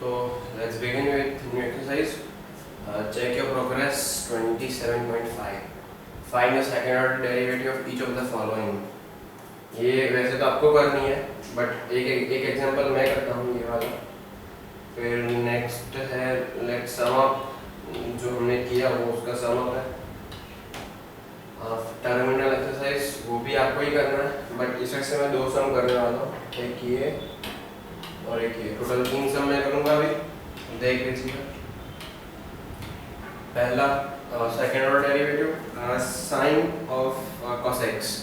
So let's begin with new exercise. Check your progress 27.5. Find the second order derivative of each of the following. ये वैसे तो आपको करनी है, but एक एग्जांपल मैं करता हूँ ये वाला. फिर नेक्स्ट है लेट सम अप, जो हमने किया वो उसका सम अप है. टर्मिनल एक्सरसाइज वो भी आपको ही करना है, बट इस से मैं दो सम करने वाला हूँ, एक ये और एक ये. टोटल 3 सम मैं करूँगा अभी, देख लीजिए. पहला second order derivative sign of cos x.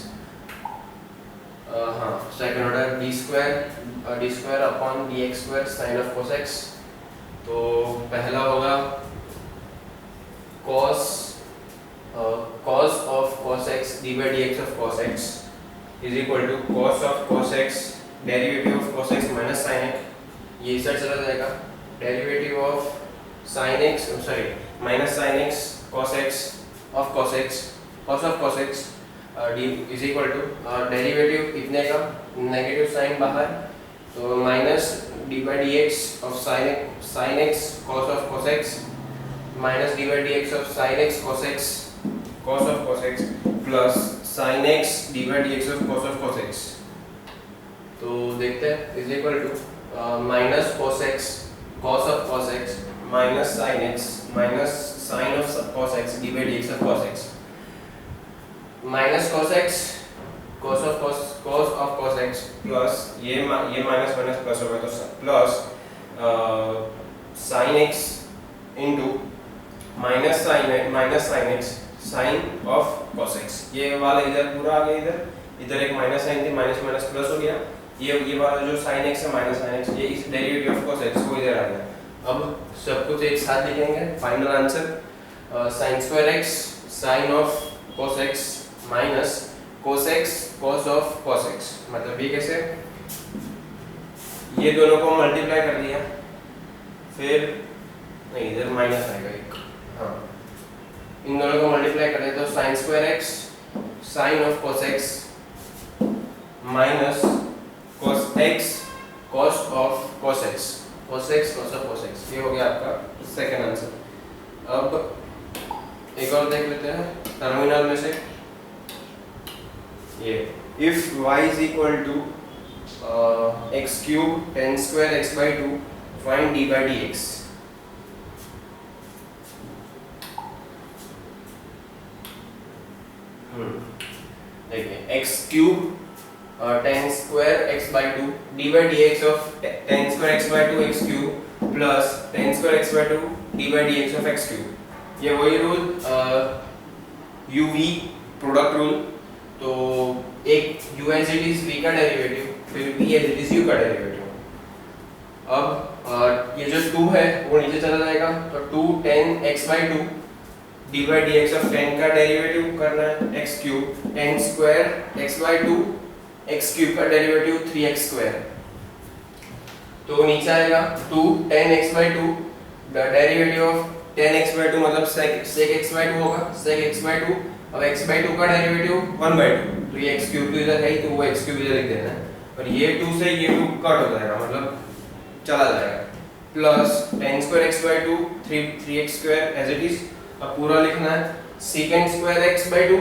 हाँ, second order d square upon dx square sine of cos x. तो पहला होगा cos of cos x d by dx of cos x is equal to cos of cos x derivative of cos x minus sin x. ये इस side चला जाएगा. Derivative of sin x minus sin x cos x of cos x cos of cos x d is equal to derivative इतने का negative sign बाहर, तो minus d by dx of sin x cos of cos x minus d by dx of sin x cos of cos x plus sin x d by dx of cos x. तो देखते हैं is equal to minus cos of cos x minus sin x minus sin of cos x d by dx of cos x minus cos of cos x plus ये minus plus होगा तो plus sin x into minus sin x sin of cos x. ये वाला इधर पूरा आ गया, इधर एक माइनस साइन थी, माइनस माइनस प्लस हो गया. ये वाला जो sin x है माइनस sin x, ये इस डेरिवेटिव ऑफ cos x को इधर आ गया. अब सब कुछ एक साथ लिखेंगे. Final answer sin square x sin of cos x minus cos x cos of cos x. मतलब ये कैसे, ये दोनों को मल्टीप्लाई कर दिया, फिर नहीं इधर माइनस आएगा एक, हाँ इन दोनों को मल्टीप्लाई कर दिया तो sin square x sin of cos x minus cos x cos of cos x cos of cos x. ये हो गया आपका सेकेंड आंसर. अब एक और देख लेते हैं टर्मिनल में से. ये if y is equal to x cube tan square x by 2 find d by dx. देखिए x cube tan square x by 2 d by dx of tan square x by 2 x cube plus tan square x by 2 d by dx of x cube. ये वही rule uv product rule. तो एक u as it is v का derivative, फिर v as it is u का derivative. अब ये जो 2 है वो नीचे चला जाएगा, तो 2 tan x by 2 d by dx of tan का डेरिवेटिव करना है x cube, tan square x by 2 x cube का डेरिवेटिव 3x स्क्वायर. तो नीचे आएगा 2 tan x by 2 derivative of tan x by 2 मतलब sec x by 2 होगा, sec x by 2. अब x by 2 का डेरिवेटिव 1 by 2, तो ये x क्यूब तो इधर है ही, तो वो x क्यूब इधर लिख देना है. और ये 2 से ये 2 कट हो जाएगा, मतलब चला जाएगा. Plus tan square x by 2 3x square as it is. अब पूरा लिखना है secant स्क्वायर x by 2.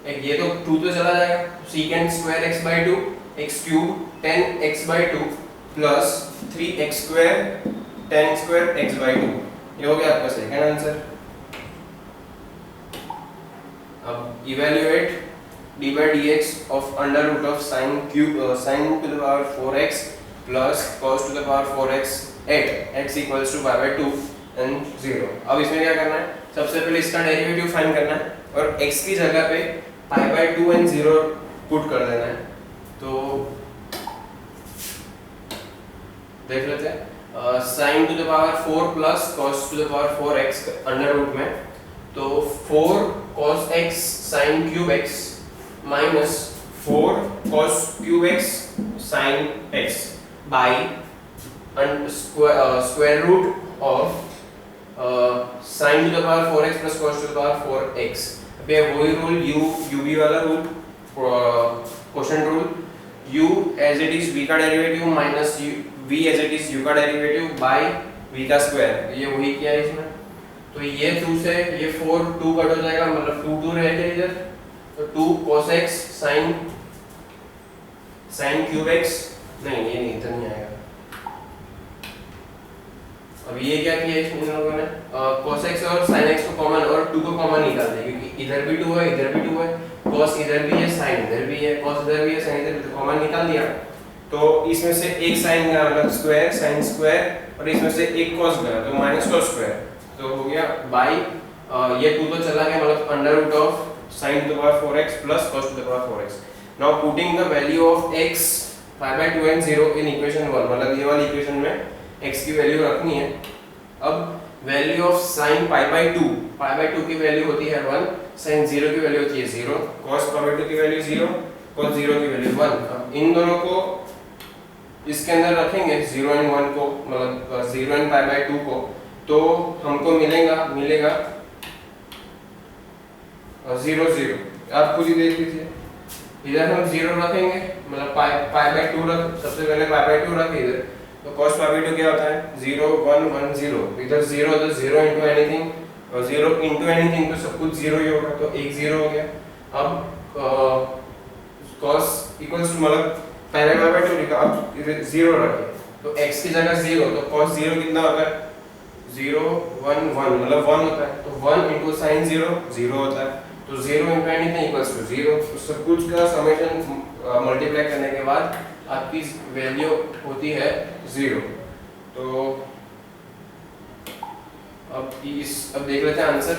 एक ये तो 2 तो चला जाएगा, secant square x by 2 x cube tan x by 2 plus 3x square tan square x by 2. ये हो गया आपका सेकंड आंसर. अब evaluate d by dx of under root of sin sin to the power 4x plus cos to the power 4x at x equals to pi by 2 and 0. अब इसमें क्या करना है, सबसे पहले इसका डेरिवेटिव फाइंड करना है और x की जगह पे pi by 2 and 0 पुट कर देना है. तो देख लेते हैं. sin to the power 4 plus cos to the power 4x under root में, तो 4 cos x sin cube x minus 4 cos cube x sin x by square root of sin to the power 4x plus cos to the power 4x. अब ये वही rule uv वाला rule, quotient rule, u as it is v का derivative minus v as it is u का derivative by v का square, ये वही किया है इसमें। तो ये 2 से ये 4 2 कट हो जाएगा, मतलब 2 2 रहेगा इधर, तो 2 cos x sin cube x, नहीं ये नहीं इतना नहीं आएगा। अब ये क्या किया इन लोगों ने, cos x और sin x को कॉमन और 2 को कॉमन निकाल दिया, क्योंकि इधर भी 2 है इधर भी 2 है, cos इधर भी है sin इधर भी है, cos इधर भी है sin इधर भी, तो कॉमन निकाल दिया। तो इसमें से एक sin का मतलब स्क्वायर sin स्क्वायर, और इसमें से एक cos गया तो माइनस cos स्क्वायर, तो हो गया बाय ये 2 तो चला गया, मतलब under root of sin to the power 4x plus cos to the power 4x। Now putting the value of x pi by 2 and 0 in equation 1, मतलब ये वाली इक्वेशन में x की वैल्यू रखनी है। अब value of sin pi by 2 की value होती है 1, sin 0 की वैल्यू होती है 0, cos pi by 2 की वैल्यू 0, cos 0 की वैल्यू 1। अब इन दोनों को इसके अंदर रखेंगे 0 and 1 को, मतलब 0 and pi by 2 को, तो हमको मिलेगा 0 0। आप खुद ही देख लीजिए, इधर हम 0 रखेंगे, मतलब pi by 2 रख, सबसे पहले pi by 2 रख इधर, तो cos pi by 2 क्या होता है 0 1 1 0, इधर 0 तो 0 into anything, और 0 into anything तो सब कुछ 0 ही होगा, तो एक 0 हो गया। अब cos equals to, मतलब पहले pi by 2 लिखा, अब इधर 0 रखे, तो x की जगह 0, तो cos 0 कितना होता है 0 1 1, मतलब 1 होता है, तो 1 into sin 0 0 होता है, तो 0 into anything equals to 0, तो सब कुछ का समेशन मल्टीप्लाई करने के बाद आपकी वैल्यू होती है 0। तो अब देख लेते हैं आंसर।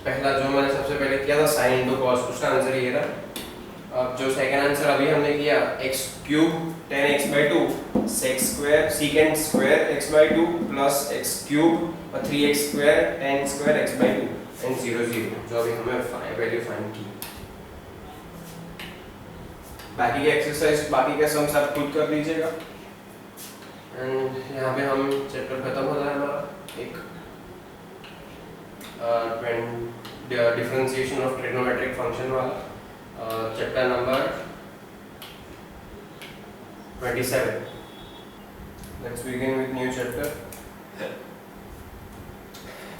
पहला जो मैंने सबसे पहले किया था sin into cos, उसका आंसर ये था। अब जो सेकंड आंसर अभी हमने किया x cube 10x/2 sec square secant square x/2 plus x cube और 3x square 10 square x/2 and 0 0, जो अभी हमें वैल्यू फाइंड की। बाकी के एक्सरसाइज, बाकी के सम्स आप खुद कर लीजिएगा। एंड यहाँ पे हम चैप्टर खत्म हो रहा है हमारा एक डिफरेंशिएशन ऑफ ट्रिग्नोमेट्रिक फंक्शन वाला, chapter number 27। Let's begin with new chapter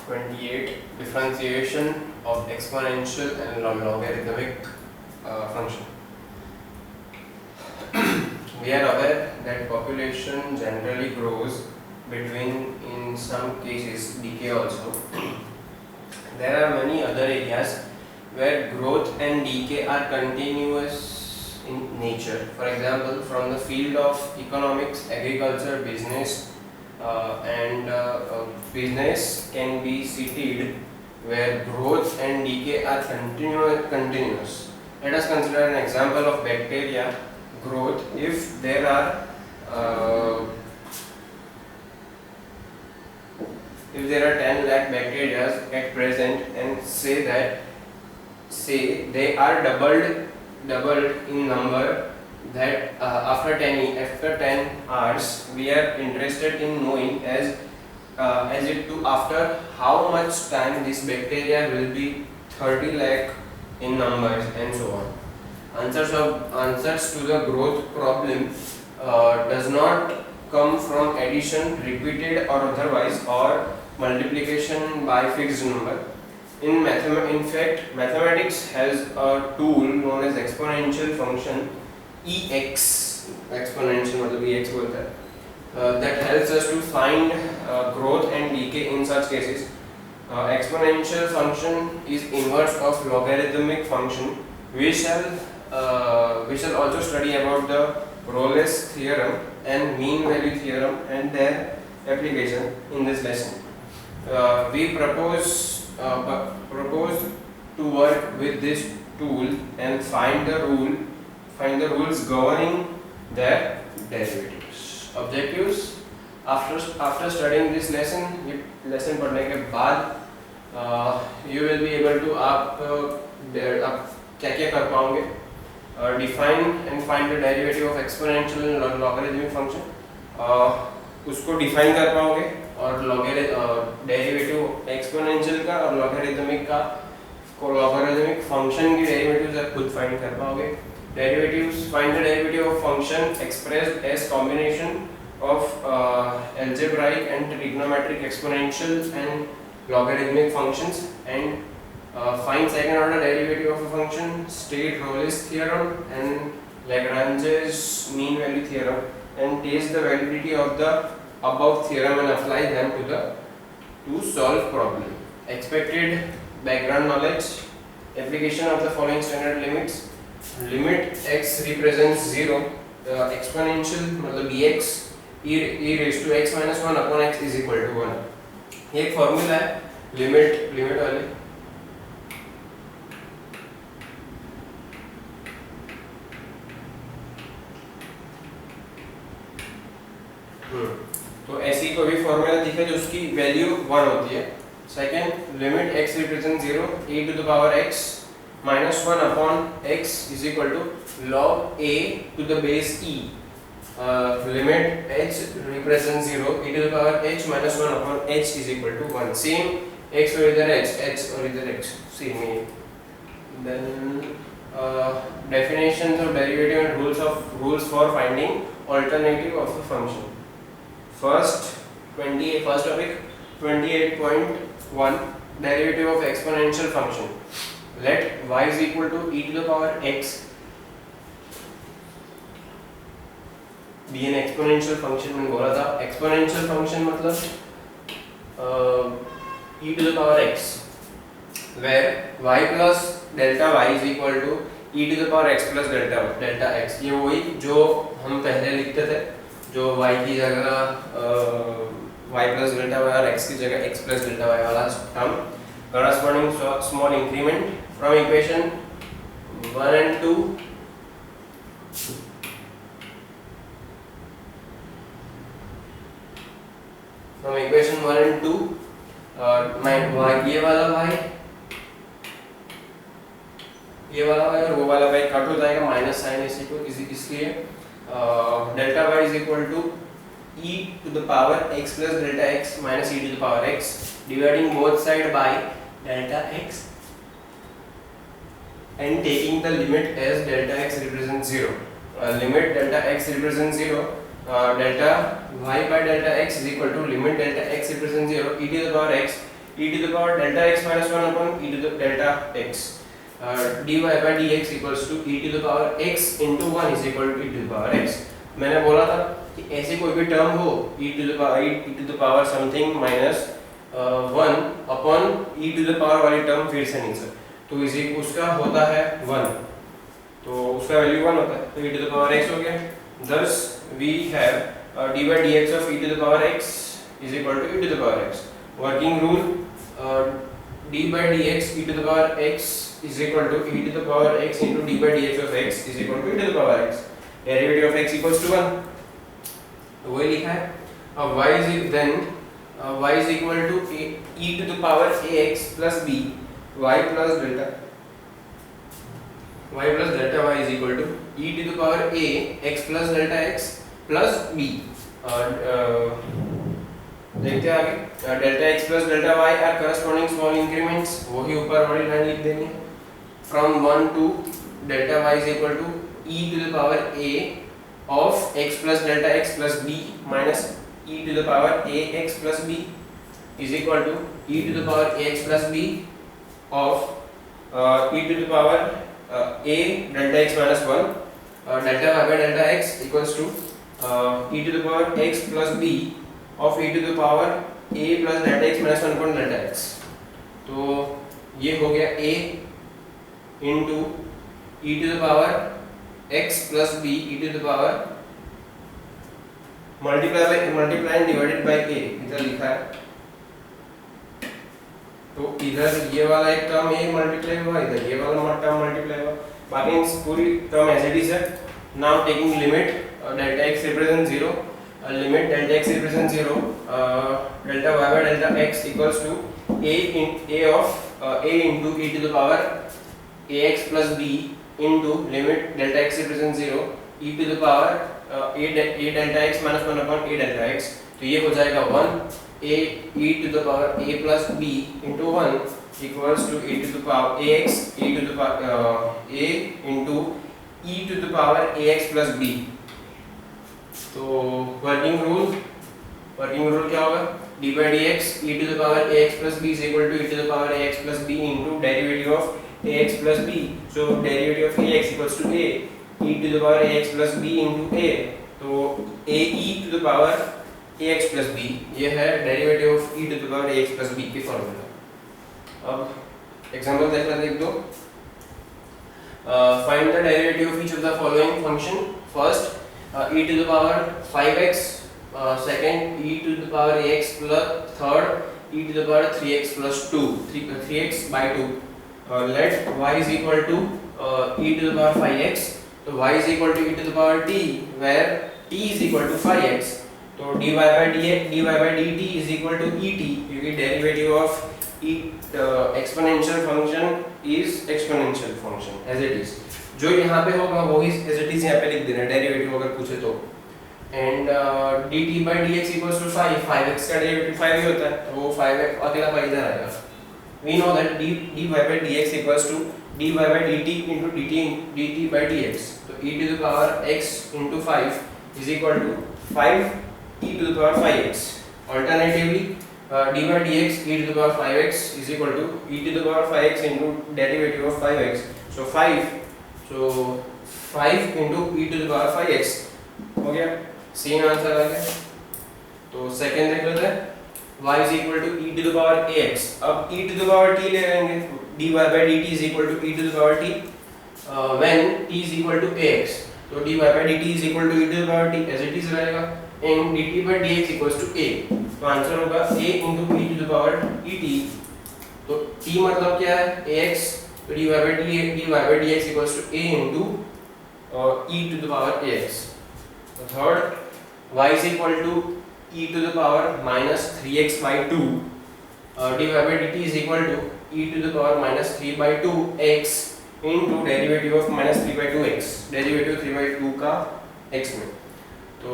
28, differentiation of exponential and logarithmic function. We are aware that population generally grows between, in some cases, decay also. There are many other areas where growth and decay are continuous in nature. For example, from the field of economics, agriculture, business, and business can be cited where growth and decay are continuous. Let us consider an example of bacteria growth. If there are 10 lakh bacteria at present, and say they are doubled in number, that after 10 hours we are interested in knowing as it to after how much time this bacteria will be 30 lakh in numbers, and so on. Answers to the growth problem does not come from addition, repeated or otherwise, or multiplication by fixed number. In fact, mathematics has a tool known as exponential function, ex, exponential मतलब ex बोलता है, that helps us to find growth and decay in such cases. Exponential function is inverse of logarithmic function. We shall also study about the Rolle's theorem and mean value theorem and their application in this lesson. We propose to work with this tool and find the rules governing their derivatives. Objectives: after studying this lesson पढ़ने के बाद you will be able to आप क्या कर पाओगे, define and find the derivative of exponential and logarithmic function, उसको define कर पाओगे, और डेरिवेटिव एक्सपोनेंशियल का और लॉगरिथमिक का लॉगरिथमिक फंक्शन की डेरिवेटिव्स आप खुद फाइंड कर पाओगे. Derivatives, find the derivative of function expressed as combination of algebraic and trigonometric exponential and logarithmic functions, and find second order derivative of a function, state Rolle's theorem and Lagrange's mean value theorem, and test the validity of the above theorem and apply them to solve problem. Expected background knowledge, application of the following standard limits. Limit x represents 0, exponential मतलब bx e raised to x minus 1 upon x is equal to 1. ये एक formula है limit वाले. तो ऐसी कोई भी formula दिखे जो उसकी वैल्यू 1 होती है. Second, limit x represents 0, e to the power x minus 1 upon x is equal to log a to the base e. Limit h represents 0, e to the power h minus 1 upon h is equal to 1. Same x or either h or either x. Same here. Then definitions of derivative and rules for finding alternative of the function. First topic 28.1 derivative of exponential function. Let y is equal to e to the power x be an exponential function. मैंने बोला था exponential function मतलब e to the power x where y plus delta y is equal to e to the power x plus delta x. ये वही जो हम पहले लिखते थे, जो y की जगह y plus delta y और x की जगह x plus delta y वाला term. Corresponding small increment from equation 1 and 2. From equation 1 and 2, ये वाला y और वो वाला y कट हो जाएगा माइनस साइन इसी को, इसलिए delta y is equal to e to the power x plus delta x minus e to the power x, dividing both side by delta x and taking the limit as delta x represents 0. Limit delta x represents 0, delta y by delta x is equal to limit delta x represents 0, e to the power x, e to the power delta x minus 1 upon e to the delta x. dy by dx equals to e to the power x into 1 is equal to e to the power x. मैंने बोला था कि ऐसे कोई भी term हो e to the power something minus 1 upon e to the power वाली term फिर से नहीं सर, तो इसी उसका होता है 1, तो उसका वैल्यू 1 होता है, तो e to the power x हो गया. Thus we have d by dx of e to the power x is equal to e to the power x. Working rule, d by dx e to the power x is equal to e to the power x into d by dx of x is equal to e to the power x. Derivative of x equals to 1, तो वही लिखा है. अब y is equal to e to the power ax plus b y plus delta y is equal to e to the power a x plus delta x plus b. देखते हैं आगे. Delta x plus delta y are corresponding small increments, वही ऊपर वाली line लिख देनी है. From 1 to delta y is equal to e to the power a of x plus delta x plus b minus e to the power a x plus b is equal to e to the power a x plus b of e to the power a delta x minus 1, delta y by delta x equals to e to the power x plus b of e to the power a plus delta x minus 1 upon delta x. तो ये हो गया a into e to the power x plus b e to the power multiply and divided by a, इधर लिखा है. तो इधर ये वाला एक टर्म ये मल्टीप्लाई हुआ, इधर ये वाला टर्म मल्टीप्लाई हुआ, बाकी पूरी टर्म एज इट इज है. Now taking limit delta x represents 0, limit delta x represents 0, delta y by delta x equals to a of a into e to the power ax plus b into limit delta x represents 0 e to the power a delta x minus 1 upon a delta x. तो ये हो जाएगा 1 a e to the power a plus b into 1 equals to e to the power ax e to the power a into e to the power ax plus b। तो working rule क्या होगा, d by dx e to the power ax plus b is equal to e to the power ax plus b into derivative of ax plus b। so derivative of ax equals to a e to the power ax plus b into a। तो a e to the power ax plus b ये है derivative of e to the power ax plus b की formula. अब example देख लेते हैं एक दो। Find the derivative of each of the following function. First e to the power 5x, second e to the power ax plus third e to the power 3x plus 2 3x by 2। let y is equal to e to the power 5x, तो y is equal to e to the power t where t is equal to 5x। तो dy by dt is equal to et क्योंकि derivative of exponential function is exponential function as it is. जो यहाँ पे होगा वही as it is यहाँ पे लिख देना डेरिवेटिव अगर पूछे तो। And dt by dx equals to 5x का डेरिवेटिव 5 ही होता है, तो वो 5x अकेला 5 इधर आएगा। we know that dy by dx equals to dy by dt into dt by dx। तो e to the power x into 5 is equal to 5 e to the power 5x। alternatively dy by dx e to the power 5x is equal to e to the power 5x into derivative of 5x। so 5 into e to the power 5x हो गया, same answer आ गया। तो second देख लेते हैं, y is equal to e to the power ax। अब e to the power t ले लेंगे, dy by dt is equal to e to the power t when t is equal to ax। तो dy by dt is equal to e to the power t as it is रहेगा, and dt by dx equals to a। तो answer होगा a into e to the power et। तो t मतलब क्या है, ax, तो dy by dx equals to a into e to the power ax। तो third, y is equal to e to the power minus 3x by 2 dy by dt is equal to e to the power minus 3 by 2x into derivative of minus 3 by 2x, derivative 3 by 2 का x में। तो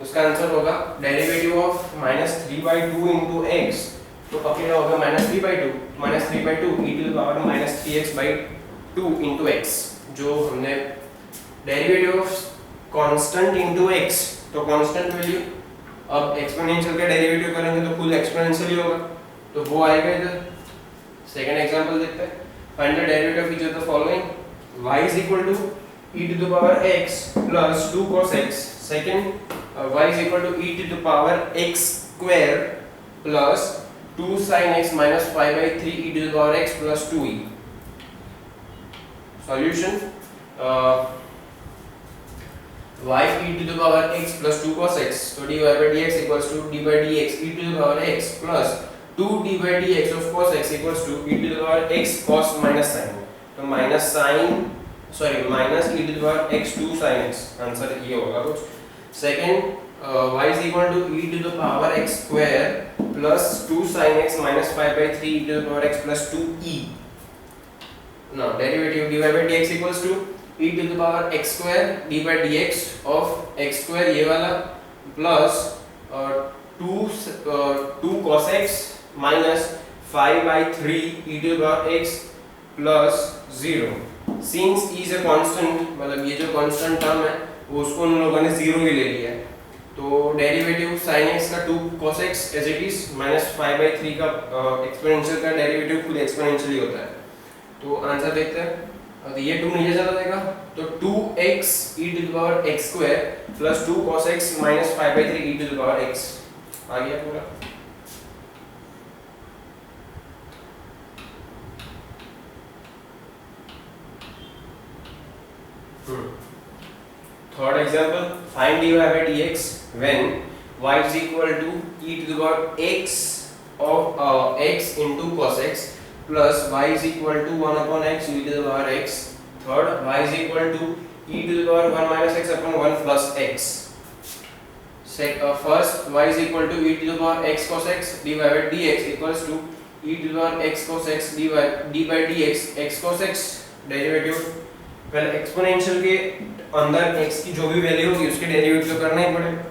उसका answer होगा derivative of minus 3 by 2 into x, तो अकेला होगा minus 3 by 2 e to the power minus 3x by 2 into x। जो हमने derivative of constant into x, तो कांस्टेंट वैल्यू अब एक्सपोनेंशियल का डेरिवेटिव करेंगे तो फुल एक्सपोनेंशियल ही होगा, तो वो आएगा इधर। सेकंड एग्जांपल देखते हैं, find the derivative of each of the following. y is equal to e to the power x plus 2 cos x। Second y is equal to e to the power x square plus 2 sin x minus 5 by 3 e to the power x plus 2e। Solution y e to the power x plus 2 cos x, so dy by dx equals to d by dx e to the power x plus 2 d by dx of cos x equals to e to the power x cos minus sin। तो minus e to the power x 2 sin x, answer ये होगा कुछ। Second y is equal to e to the power x square plus 2 sin x minus 5 by 3 e to the power x plus 2e। now derivative dy by dx equals to e to the power x square d by dx of x square ये वाला plus 2 cos x minus 5 by 3 e to the power x plus 0। since e is a constant, मतलब ये जो constant term है वो उसको उन लोगों ने 0 ही ले लिया है, तो डेरिवेटिव sin x का 2 cos x as it is minus 5 by 3 का एक्सपोनेंशियल का डेरिवेटिव खुद एक्सपोनेंशियल ही होता है। तो आंसर देखते हैं, तो ये 2 नीचे चला जाएगा, तो 2x e to the power x square plus 2 cos x minus 5 by 3 e to the power x आ गया पूरा। Third example, find dy by dx when y is equal to e to the power x of x into cos x plus y is equal to 1 upon x e to the power x। third, y is equal to e to the power 1 minus x upon 1 plus x। first, y is equal to e to the power x cos x dy by dx equals to e to the power x cos x d by dx x cos x derivative पहले exponential के अंदर x की जो भी value होगी उसके derivative करना ही पड़ेगा,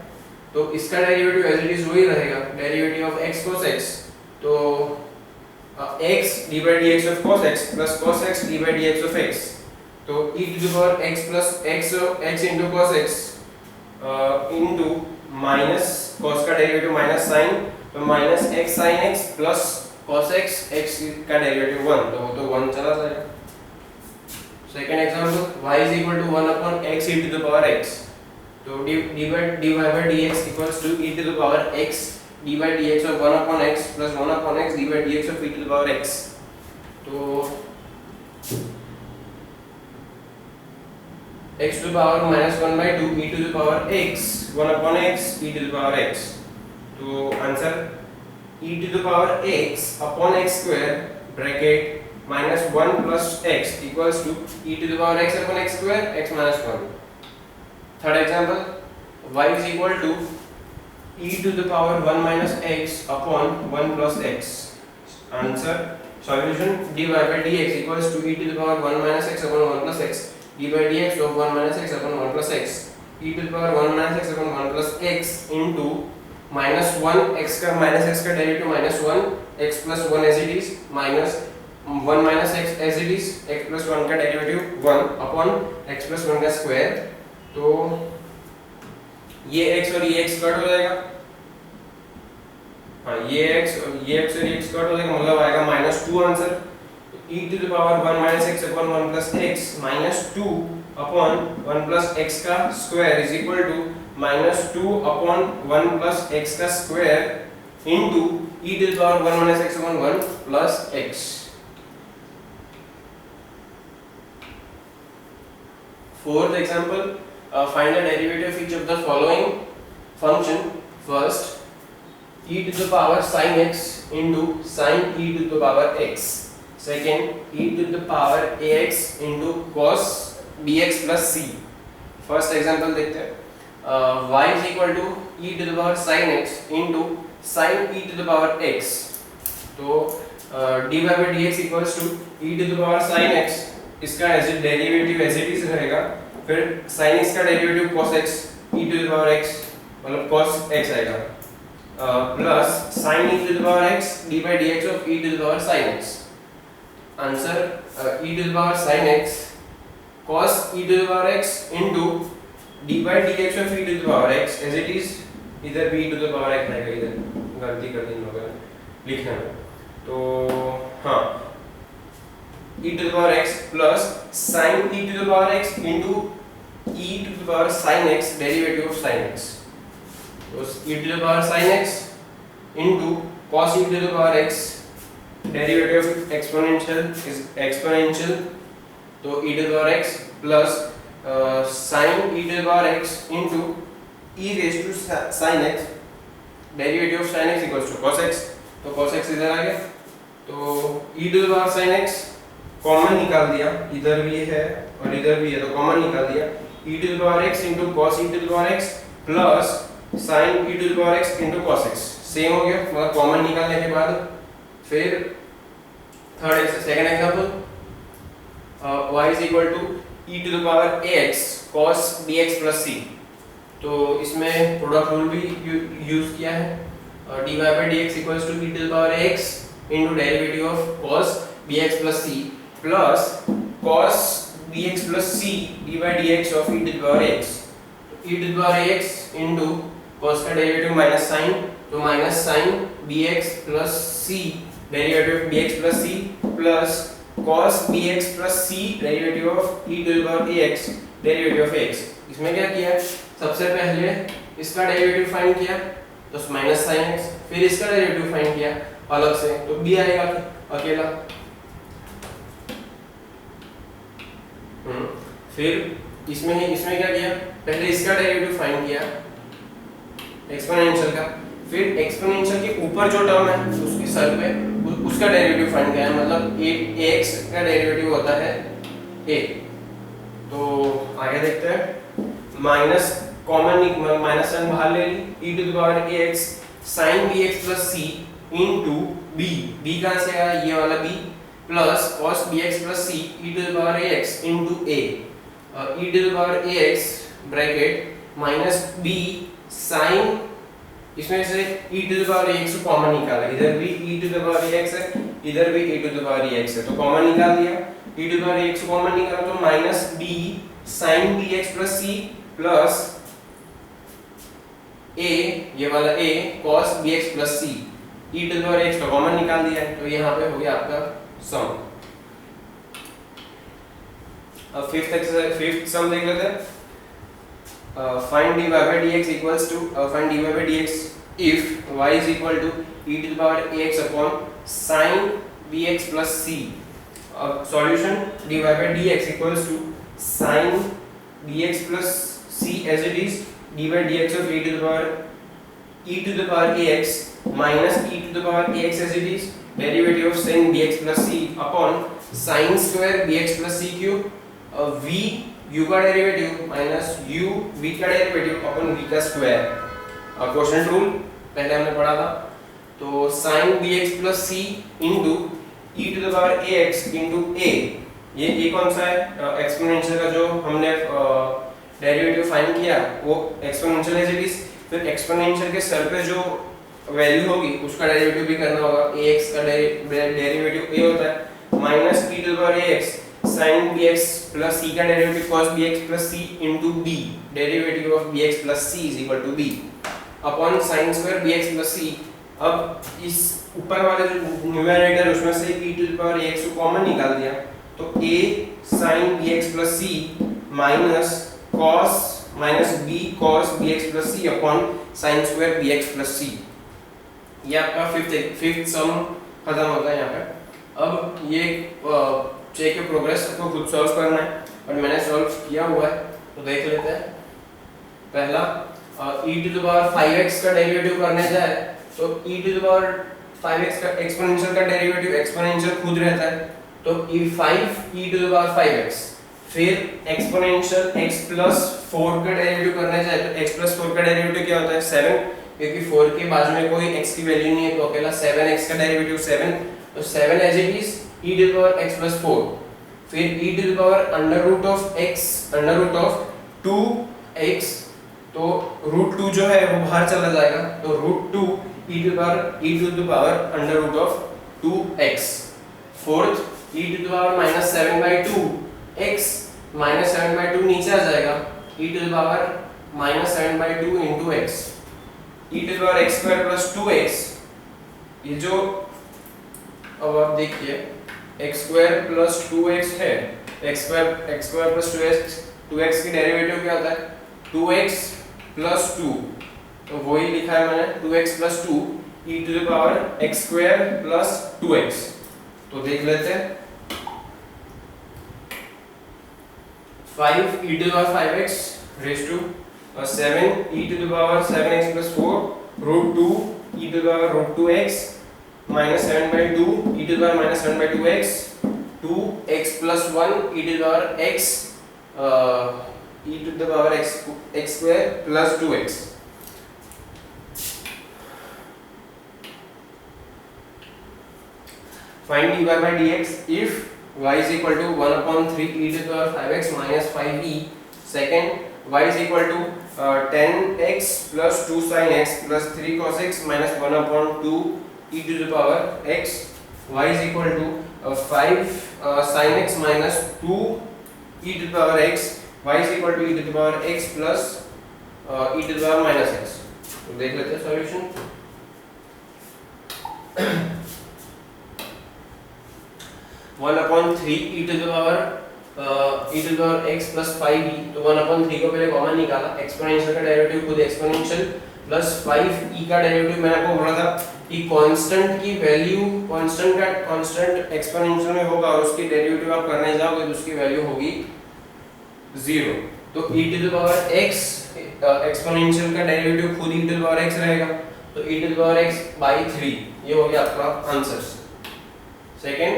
तो इसका डेरिवेटिव एज इट इज वही रहेगा, derivative of x cos x। तो x d by dx of cos x plus cos x d by dx of x. तो e to the power x plus x into cos x into minus cos का derivative minus sin, तो minus x sin x plus cos x x का derivative 1, तो 1 चला जाएगा. Second example y is equal to 1 upon x e to the power x. तो dy by dx equals to e to the power x d by dx of 1 upon x plus 1 upon x d by dx of e to the power x. तो x to the power minus 1 by 2 e to the power x 1 upon x e to the power x. तो answer e to the power x upon x square bracket minus 1 plus x equals to e to the power x upon x square x minus 1. Third example, y is equal to e to the power 1 minus x upon 1 plus x. Answer, solution dy by dx equals to e to the power 1 minus x upon 1 plus x d by dx of 1 minus x upon 1 plus x e to the power 1 minus x upon 1 plus x into minus 1 x का derivative minus 1 x plus 1 as it is minus 1 minus x as it is x plus 1 का derivative 1 upon x plus 1 का square. तो ये x और ये x cut हो जाएगा. हाँ, ये x और ये x कट हो जाएगा, मतलब आएगा -2 answer. e to the power 1 minus x upon 1 plus x minus 2 upon 1 plus x का square is equal to -2 upon 1 plus x का square into e to the power 1 minus x upon 1 plus x. Fourth example, find the derivative of each of the following function. First, e to the power sin x into sin e to the power x. Second, e to the power ax into cos bx plus c. First example देखते हैं. Y is equal to e to the power sin x into sin e to the power x. तो dy by dx equals to e to the power sin x, इसका as derivative as it is रहेगा. फिर sin x का derivative cos x e to the power x, मतलब cos x आएगा, plus sin e to the power x d by dx of e to the power sin x. Answer e to the power sin x cos e to the power x into d by dx of e to the power x as it is. इधर भी e to the power x आएगा, इधर गलती कर दी इन लोगों ने लिखने में. तो हाँ, e to the power x plus sin e to the power x into e to the power sin x derivative of sin x. तो e to the power sin x into cos e to the power x derivative of exponential is exponential. तो e to the power x plus sin e to the power x into e raised to sin x derivative of sin x equals to cos x. तो cos x इधर आ गया, तो e to the power sin x common निकाल दिया, इधर भी है और इधर भी है, तो कॉमन निकाल दिया. e to the power x into cos e to the power x plus sin e to the power x into cos x same हो गया, मतलब कॉमन निकालने के बाद. फिर third second example, y is equal to e to the power ax cos bx plus c. तो इसमें product rule भी यूज किया है. dy by dx equals to e to the power ax into derivative of cos bx plus c plus cos bx plus c d by dx of e to the power x. e to the power ax into cos का derivative minus sin, तो minus sin bx plus c derivative of bx plus c plus cos bx plus c derivative of e to the power ax derivative of x. इसमें क्या किया, सबसे पहले इसका derivative find किया, तो माइनस sin x. फिर इसका डेरिवेटिव फाइंड किया अलग से, तो b आएगा अकेला. फिर इसमें क्या किया, पहले इसका डेरिवेटिव फाइंड किया एक्सपोनेंशियल का, फिर एक्सपोनेंशियल के ऊपर जो टर्म है उसकी सर पे उसका डेरिवेटिव फाइंड किया, मतलब ax का डेरिवेटिव होता है a. तो आगे देखते हैं. माइनस कॉमन माइनस साइन बाहर ले ली, e to the power ax sin bx plus c into b. b कहाँ से आया, ये वाला b plus cos bx plus c e to the power ax into a. e to the power ax bracket minus b sin, इसमें से e to the power ax को common निकाला, इधर भी e to the power ax है, इधर भी e to the power ex है, तो कॉमन निकाल दिया, e to the power ex को कॉमन निकाला तो minus b sin bx plus c plus a, ये वाला a cos bx plus c, e to the power x को कॉमन निकाल दिया, तो यहाँ पे हो गया आपका सम। अब फिफ्थ सम देख लेते हैं। Find dy by dx equals to find dy by dx if y is equal to e to the power ax upon sin bx plus c. Solution dy by dx equals to sin bx plus c as it is, d by dx of e to the power ax minus e to the power ax as it is, derivative of sin bx plus c upon sin square bx plus c cube, v u का derivative minus u v का derivative अपन v का square. Quotient rule पहले हमने पढ़ा था, तो sin bx plus c into e to the power ax into a, ये a कौन सा है, एक्सपोनेंशियल का जो हमने डेरिवेटिव फाइंड किया वो एक्सपोनेंशियल एज इट इज, फिर एक्सपोनेंशियल के सर पे जो वैल्यू होगी उसका डेरिवेटिव भी करना होगा, ax का डेरिवेटिव a होता है minus e to the power ax sin bx plus c का derivative cos bx plus c into b, derivative of bx plus c is equal to b upon sin square bx plus c। अब इस ऊपर वाले जो numerator उसमें से e to the power ax को common निकाल दिया, तो a sin bx plus c minus b cos bx plus c upon sin square bx plus c, ये आपका फिफ्थ सम खत्म होता है यहाँ पे। अब ये चेक के प्रोग्रेस को खुद सॉल्व करना है और मैंने सॉल्व किया हुआ है, तो देख लेते हैं। पहला e to the power 5x का डेरिवेटिव करने जाए तो e to the power 5x का एक्सपोनेंशियल का डेरिवेटिव एक्सपोनेंशियल खुद रहता है, तो e5 e to the power 5x, फिर एक्सपोनेंशियल x प्लस 4 का डेरिवेटिव करने जाए तो x प्लस 4 का डेरिवेटिव क्या होता है 7, क्योंकि 4 के बाजू में कोई x की वैल्यू नहीं है तो अकेला 7x का डेरिवेटिव 7, तो 7 as it is e to the power x plus 4, फिर e to the power under root of x under root of 2x, तो root 2 जो है वो बाहर चला जाएगा, तो root 2 e to the power under root of 2x, fourth e to the power minus 7 by 2 x minus 7 by 2 नीचे आ जाएगा, e to the power minus 7 by 2 into x, e to the power x square plus 2x, ये जो अब आप देखिए x square plus 2x है, x square plus 2x की derivative क्या होता है 2x plus 2, तो वही लिखा है मैंने 2x plus 2 e to the power x square plus 2x, तो देख लेते हैं 5 e to the power 5x raised to 7 e to the power 7x plus 4 root 2 e to the power root 2x minus 7 by 2 e to the power minus 7 by 2x, 2x plus 1 e to the power x e to the power x square plus 2x। Find dy by dx if y is equal to 1 upon 3 e to the power 5x minus 5e, second y is equal to 10x plus 2 sin x plus 3 cos x minus 1 upon 2 e to the power x, y is equal to 5 sin x minus 2 e to the power x, y is equal to e to the power x plus e to the power minus x, तो देख लेते हैं solution. 1 upon 3 e to the power x plus 5e, तो 1 upon 3 को पहले common निकाला, exponential का derivative खुद एक्सपोनेंशियल प्लस 5e का डेरिवेटिव मैंने आपको बोला था कि कांस्टेंट की वैल्यू कांस्टेंट एक्सपोनेंशियल में होगा और उसकी डेरिवेटिव आप करने जाओगे तो उसकी वैल्यू होगी 0, तो e to the power x exponential का डेरिवेटिव खुद e to the power x रहेगा, तो e to the power x by 3, ये हो गया आपका answer. Second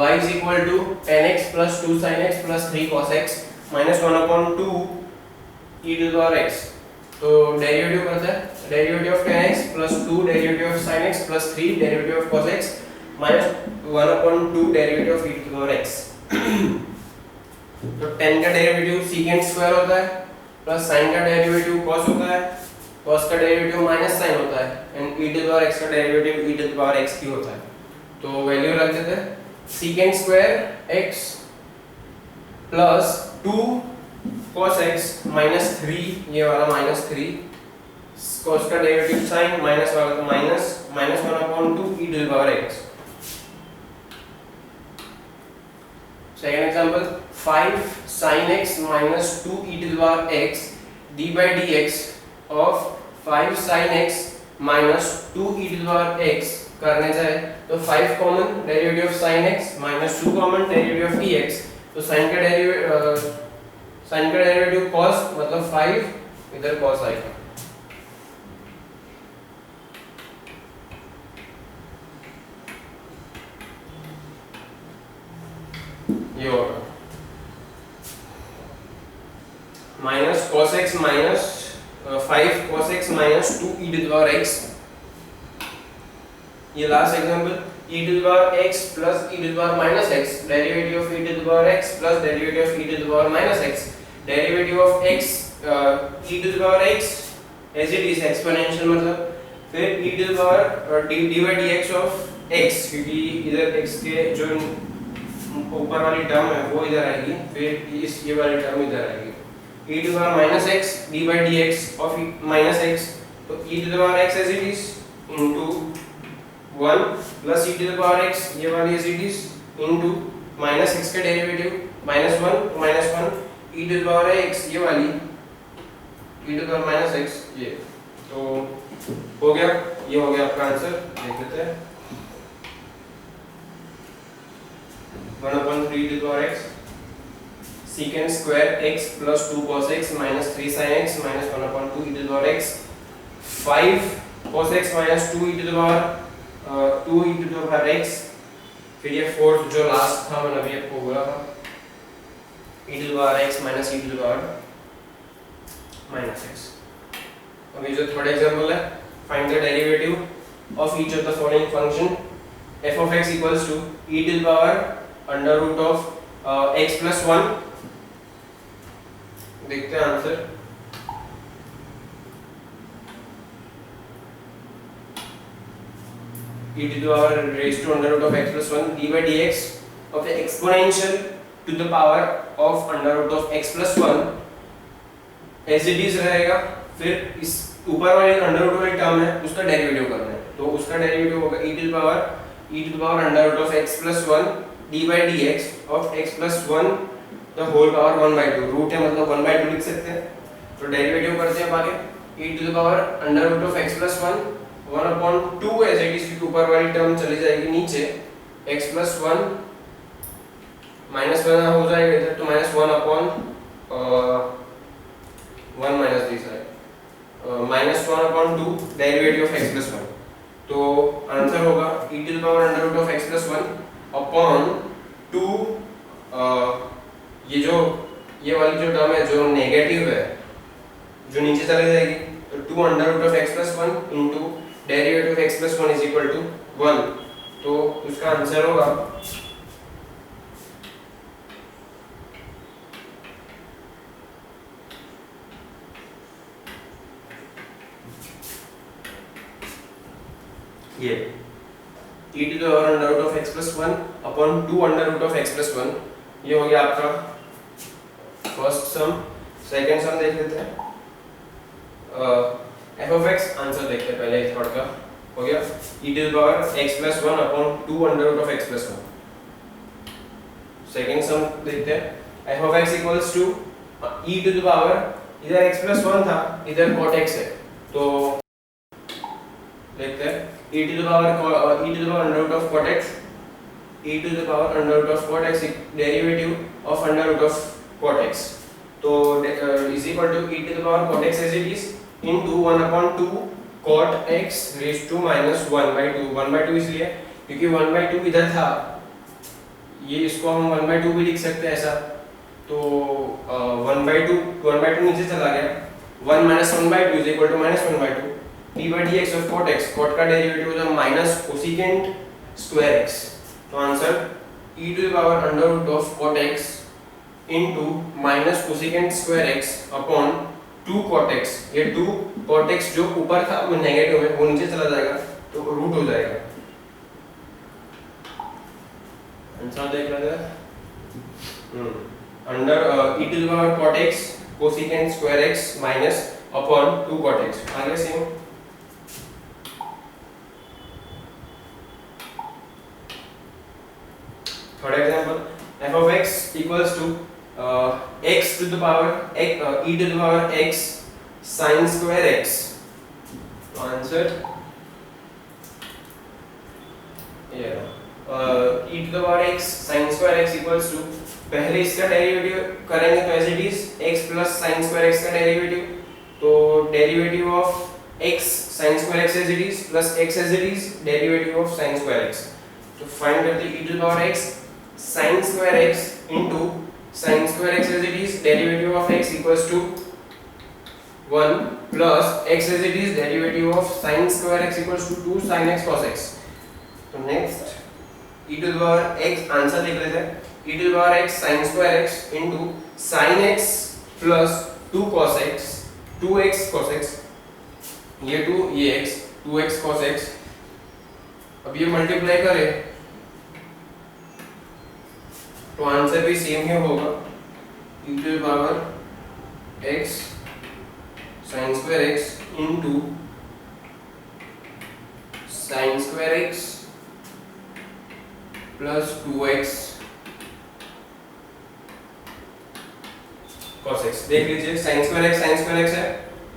y is equal to 10x plus 2 sin x plus 3 cos x minus 1 upon 2 e to the power x, तो derivative करते हैं, derivative of 10x plus 2 derivative of sin x plus 3 derivative of cos x minus 1 upon 2 derivative of e to the power x, तो 10 का derivative secant square होता है plus sin का derivative cos होता है, cos का डेरिवेटिव माइनस sin होता है and e to the power x का derivative e to the power x की होता है, तो वैल्यू रख देते हैं secant square x plus 2 cos x minus 3, ये वाला माइनस 3 cos का डेरिवेटिव साइन माइनस वाला तो minus 1/2 e to the power x। Second example 5 sin x minus 2 e to the power x d by dx of 5 sin x minus 2 e to the power x करने जाए तो 5 common derivative of sin x minus 2 common derivative of dx, तो sin का derivative cos मतलब 5 इधर cos आएगा। ये होगा minus cos x minus 5 cos x minus 2 e to the power x। ये last example e to the power x plus e to the power minus x, derivative of e to the power x plus derivative of e to the power minus x, derivative of x e to the power x as it is exponential मतलब, फिर e to the power d by dx of x, क्योंकि इधर x के जो ऊपर वाली term है वो इधर आएगी, फिर इस ये वाली टर्म इधर आएगी, e to the power minus x d by dx of minus x, तो e to the power x as it is into 1 plus e to the power x ये वाली as it is into minus x का derivative minus 1 e to the power x ये वाली e to the power minus x ये, तो हो गया, ये हो गया आपका आंसर। देख लेते हैं 1/3 e to the power x secant square x plus 2 cos x minus 3 sin x minus 1/2 e to the power x 5 cos x minus 2 e to the power 2 e to the power x, फिर ये fourth जो last था मैंने अभी आपको बोला था e to the power x minus e to the power minus x। अभी जो थर्ड एग्जांपल है find the derivative of each of the following function f of x equals to e to the power under root of x plus 1। देखते हैं answer, e to the power raised to under root of x plus 1 d by dx of the exponential to the power of under root of x plus 1 as it is रहेगा, फिर इस ऊपर वाली under root वाली term है उसका derivative करना है, तो उसका डेरिवेटिव होगा e to the power under root of x plus 1 d by dx of x plus 1 the whole power 1/2, root है मतलब 1/2 लिख सकते हैं, तो डेरिवेटिव करते हैं आगे e to the power under root of x plus 1 1/2 as it is, क्योंकि ऊपर वाली टर्म चली जाएगी नीचे, x plus 1 -1 हो जाएगा इधर, तो -1/1 minus this है -1/2 डेरिवेटिव ऑफ x plus 1, तो आंसर होगा e to the power under root of x plus 1 upon 2 ये वाली जो टर्म है जो नेगेटिव है जो नीचे चली जाएगी, तो 2 under root of x plus 1 into derivative of x plus 1 is equal to 1, तो उसका आंसर होगा ये e to the power under root of x plus 1 upon 2 under root of x plus 1, ये हो गया आपका फर्स्ट सम। सेकंड सम देख लेते हैं, f of x आंसर देखते हैं पहले, थर्ड का हो गया e to the power x plus 1 upon 2 under root of x plus 1। Second सम देखते हैं f of x equals to e to the power, इधर x plus 1 था इधर cot x है, तो देखते हैं e to the power under root of cot x, e to the power under root of cot x derivative of under root of cot x, तो is equal to e to the power cot x as it is into 1/2 cot x raised to minus 1/2, 1/2 इसलिए क्योंकि 1/2 इधर था, ये इसको हम 1/2 भी लिख सकते हैं ऐसा, तो 1/2 नीचे चला गया, 1 minus 1/2 is equal to minus 1/2 d by dx of cot x, cot का डेरिवेटिव होगा माइनस कोसिकेंट स्क्वायर x, तो answer e to the power under root of cot x into minus cosecant square x upon 2 cot x, ये 2 cot x जो ऊपर था वो negative है वो नीचे चला जाएगा तो रूट हो जाएगा, आंसर देख लेते हैं। Under e to the power cot x cosecant square x minus upon 2 cot x। आगे same. Third example, f of x equals to x to the power e to the power x sin square x। तो answer ये e to the power x sin square x equals to, पहले इसका derivative करेंगे तो as it is x plus sin square x का derivative, तो derivative of x sin square x as it is plus x as it is derivative of sin square x। तो find करते हैं e to the power x sin square x into sin square x as it is derivative of x equals to 1 plus x as it is derivative of sin square x equals to 2 sin x cos x। तो next e to the power x answer देख लेते हैं। e to the power x sin square x into sin x plus 2 cos x 2x cos x, ये 2 ये x 2x cos x। अब ये multiply करें तो आंसर भी सेम ही होगा, e to the power x sin square x into sin square x plus 2x cos x। देख लीजिए sin square x है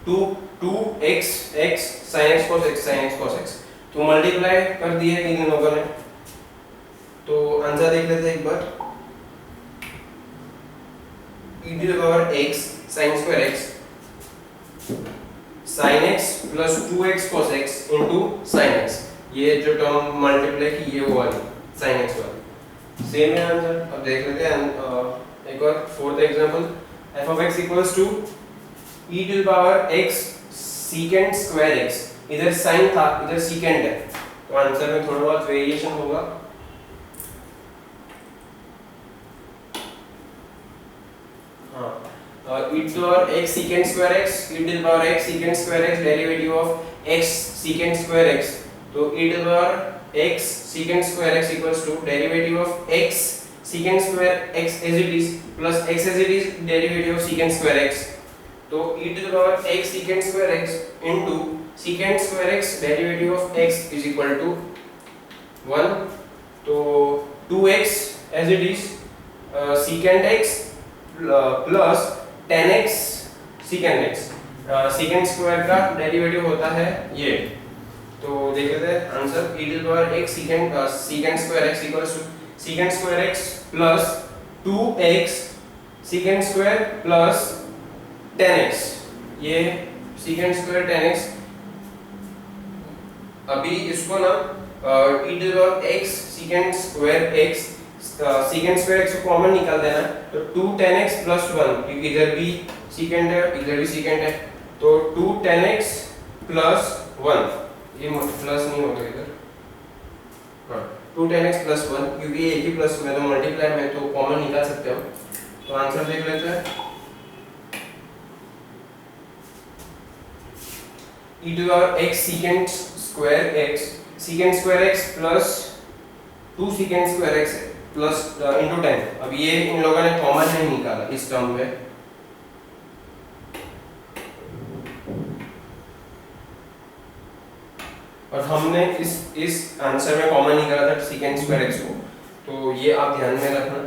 2x x sin x cos x, तो मल्टीप्लाई कर दिए इन लोगों ने। तो आंसर देख लेते हैं एक बार, e to the power x sin square x sin x plus 2x cos x into sin x, ये जो टर्म मल्टीप्लाई की ये वो वाली sin x वाली सेम है आंसर। अब देख लेते हैं एक और fourth example, f of x equals to e to the power x secant square x, इधर sin था इधर secant है, तो आंसर में थोड़ा बहुत वेरिएशन होगा। e to the power x secant square x e to the power x secant square x derivative of x secant square x, तो e to the power x secant square x equals to derivative of x secant square x as it is plus x as it is derivative of secant square x, तो e to the power x secant square x into secant square x derivative of x is equal to 1, तो 2x as it is secant x plus 10x secant x, secant square का derivative होता है ये। तो देख लेते हैं answer, e to the power x secant square x equals to secant square x plus 2x secant square plus 10x, ये secant square 10x। अभी इसको ना e to the power x secant square x secant square x को common निकाल देना, तो 2 10x plus 1, क्योंकि इधर भी secant है इधर भी secant है, तो 2 10x plus 1, ये प्लस नहीं होगा इधर, हाँ 2 10x plus 1, क्योंकि एक ही प्लस में तो मल्टीप्लाई में तो कॉमन निकाल सकते हो। तो आंसर देख लेते हैं, e to the power x secant square x plus 2 secant square x plus into 10। अब ये इन लोगों ने कॉमन नहीं निकाला इस टर्म में, और हमने इस आंसर में कॉमन निकाला था secant square x को, तो ये आप ध्यान में रखना।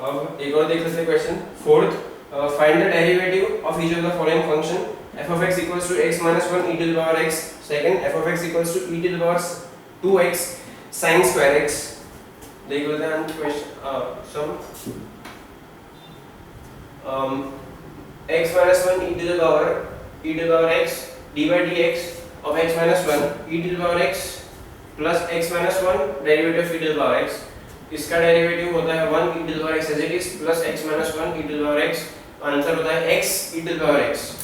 अब एक और देख लेते हैं question fourth, find the derivative of each of the following function f of x equals to x minus 1 e to the power x, second f of x equals to e to the power 2x sin square x। देख लेते हैं question some, x minus 1 e to the power x d by dx of x minus 1 e to the power x plus x minus 1 derivative of e to the power x, इसका derivative होता है 1 e to the power x as it is plus x minus 1 e to the power x, answer होता है x e to the power x।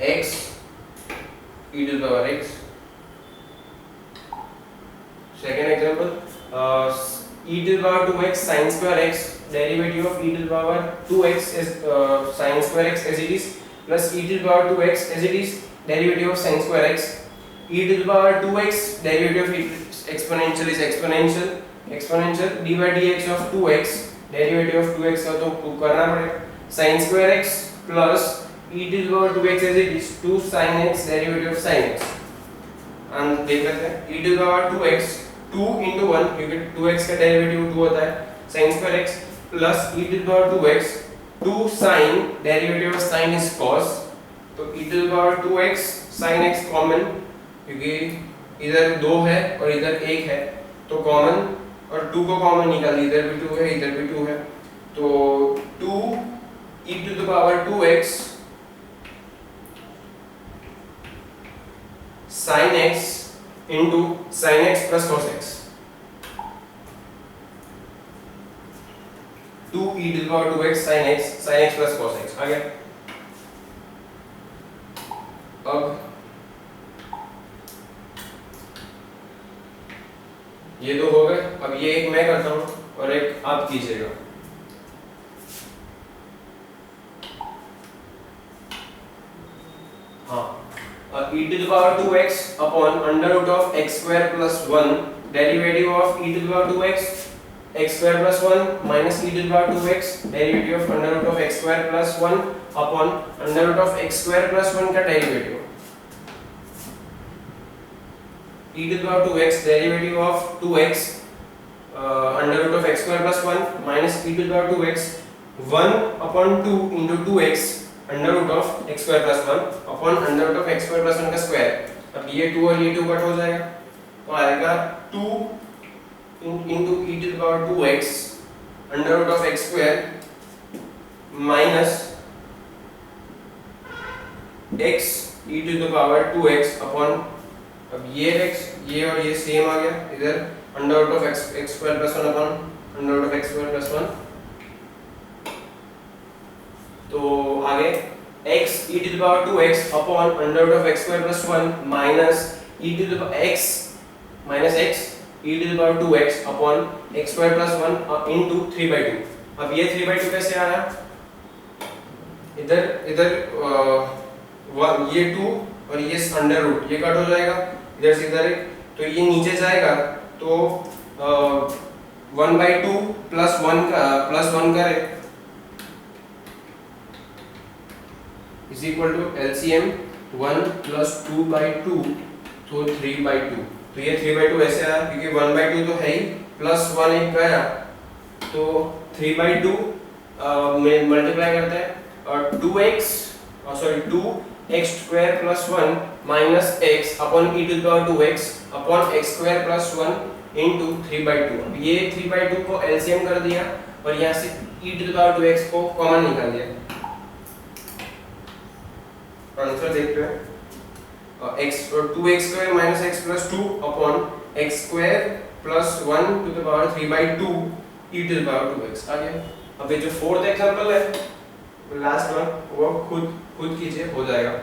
x e to the power x। Second example, e to the power 2x sin square x derivative of e to the power 2x is sin square x as it is plus e to the power 2x as it is derivative of sin square x. E to the power 2x derivative of exponential is exponential d by dx of 2x derivative of 2x का तो करना पड़ेगा sin square x plus e to the power 2x as it is 2 sin x derivative of sin x. and देख लेते हैं e to the power 2x 2 into 1 क्योंकि 2x का derivative 2 होता है sin square x plus e to the power 2x 2 sin derivative of sin is cos तो e to the power 2x sin x common क्योंकि इधर 2 है और इधर 1 है तो कॉमन और 2 को कॉमन निकाल इधर भी 2 है इधर भी 2 है तो 2 e to the power 2x sin x into sin x plus cos x 2 e to the power 2x sin x plus cos x आ गया। अब ये दो हो गए। अब ये एक मैं करता हूं और एक आप कीजिएगा। हाँ e to the power 2x upon under root of x square plus 1 derivative of e to the power 2x x square plus 1 minus e to the power 2x derivative of under root of x square plus 1 upon under root of x square plus 1 का derivative e to the power 2x derivative of 2x under root of x square plus 1 minus e to the power 2x 1 upon 2 into 2x under root of x square plus 1 upon under root of x square plus 1 का square. अब ये 2 और ये 2 cut हो जाएगा तो आएगा 2 into e to the power 2x under root of x square minus x e to the power 2x upon अब ये x ये और ये सेम आ गया इधर under root of x square plus 1 upon under root of x square plus 1 तो आगे x e to the power 2x upon under root of x square plus 1 minus e to the x minus x e to the power 2x upon x square plus 1 into 3 by 2। अब ये 3 by 2 कैसे आ रहा है इधर ये 2 और ये under root ये कट हो जाएगा इधर से इधर तो ये नीचे जाएगा तो 1 by 2 plus 1 करे is equal to LCM 1 plus 2 by 2 तो 3 by 2 तो ये 3 by 2 ऐसे आया क्योंकि 1 by 2 तो है ही प्लस 1 एक गया तो 3 by 2 में मल्टीप्लाई करते हैं और 2x square plus 1 minus x upon e to the power 2x upon x square plus 1 into 3 by 2। अब ये 3 by 2 को LCM कर दिया और यहाँ से e to the power 2x को कॉमन निकाल दिया। आंसर देखते हैं x और 2x square minus x plus 2 upon x square plus 1 to the power 3 by 2 e to the power 2x आ गया। अब ये जो फोर्थ एग्जांपल है लास्ट वन वो खुद कीजिए हो जाएगा।